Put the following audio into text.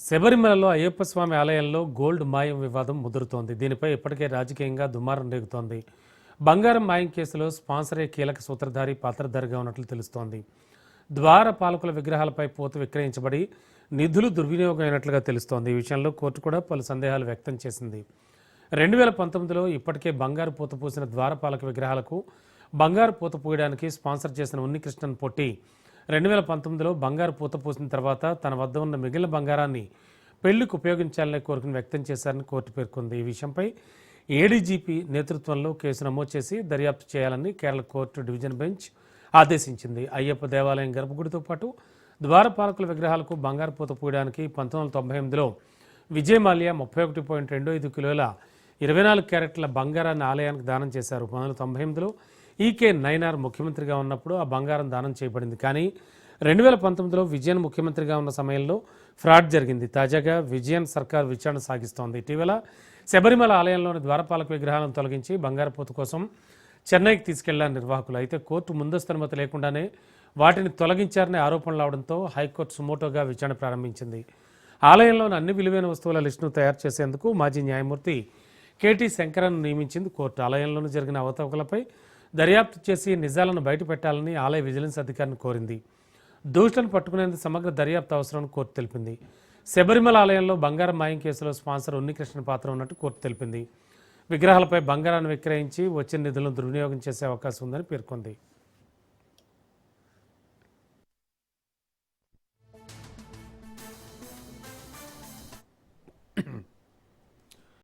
శబరిమలలో అయ్యప్ప స్వామి ఆలయంలో గోల్డ్ మాయం వివాదం ముదురుతోంది. దీనిపై ఇప్పటికే రాజకీయంగా దుమారం రేగుతోంది. బంగారం మాయం కేసులో స్పాన్సరే కీలక సూత్రధారి పాత్రధారిగా ఉన్నట్లు తెలుస్తోంది. ద్వార పాలకుల విగ్రహాలపై పోత విక్రయించబడి నిధులు దుర్వినియోగం అయినట్లుగా తెలుస్తోంది. ఈ విషయంలో కోర్టు కూడా పలు సందేహాలు వ్యక్తం చేసింది. 2019లో ఇప్పటికే బంగారు పూత పూసిన ద్వారపాలక విగ్రహాలకు బంగారు పూత పూయడానికి స్పాన్సర్ చేసిన ఉన్నికృష్ణన్ పొట్టి 2019లో బంగారు పూత పూసిన తర్వాత తన వద్ద ఉన్న మిగిలిన బంగారాన్ని పెళ్లికి ఉపయోగించాలనే కోరికను వ్యక్తం చేశారని కోర్టు పేర్కొంది. ఈ విషయంపై ఏడీజీపీ నేతృత్వంలో కేసు నమోదు చేసి దర్యాప్తు చేయాలని కేరళ కోర్టు డివిజన్ బెంచ్ ఆదేశించింది. అయ్యప్ప దేవాలయం గర్భగుడితో పాటు ద్వారపాలకుల విగ్రహాలకు బంగారు పూత పూయడానికి 1998లో విజయ్ మాల్యా 31.25 కిలోల 24 క్యారెట్ల బంగారాన్ని ఆలయానికి దానం చేశారు. 1998లో ఈకే నైనార్ ముఖ్యమంత్రిగా ఉన్నప్పుడు ఆ బంగారం దానం చేయబడింది. కానీ 2019లో విజయన్ ముఖ్యమంత్రిగా ఉన్న సమయంలో ఫ్రాడ్ జరిగింది. తాజాగా విజయన్ సర్కార్ విచారణ సాగిస్తోంది. ఇటీవల శబరిమల ఆలయంలోని ద్వారపాలక విగ్రహాలను తొలగించి బంగారు పూత కోసం చెన్నైకి తీసుకెళ్లారు నిర్వాహకులు. అయితే కోర్టు ముందస్తు అనుమతి లేకుండానే వాటిని తొలగించారనే ఆరోపణలు రావడంతో హైకోర్టు సుమోటోగా విచారణ ప్రారంభించింది. ఆలయంలోని అన్ని విలువైన వస్తువుల లిస్టును తయారు చేసేందుకు మాజీ న్యాయమూర్తి కేటీ శంకరన్ నియమించింది కోర్టు. ఆలయంలోనూ జరిగిన అవకతవకలపై దర్యాప్తు చేసి నిజాలను బయటపెట్టాలని ఆలయ విజిలెన్స్ అధికారిని కోరింది. దోషులను పట్టుకునేందుకు సమగ్ర దర్యాప్తు అవసరమని కోర్టు తెలిపింది. శబరిమల ఆలయంలో బంగారం మాయం కేసులో స్పాన్సర్ ఉన్నికృష్ణ పాత్ర ఉన్నట్టు కోర్టు తెలిపింది. విగ్రహాలపై బంగారాన్ని విక్రయించి వచ్చిన నిధులను దుర్వినియోగం చేసే అవకాశం ఉందని పేర్కొంది.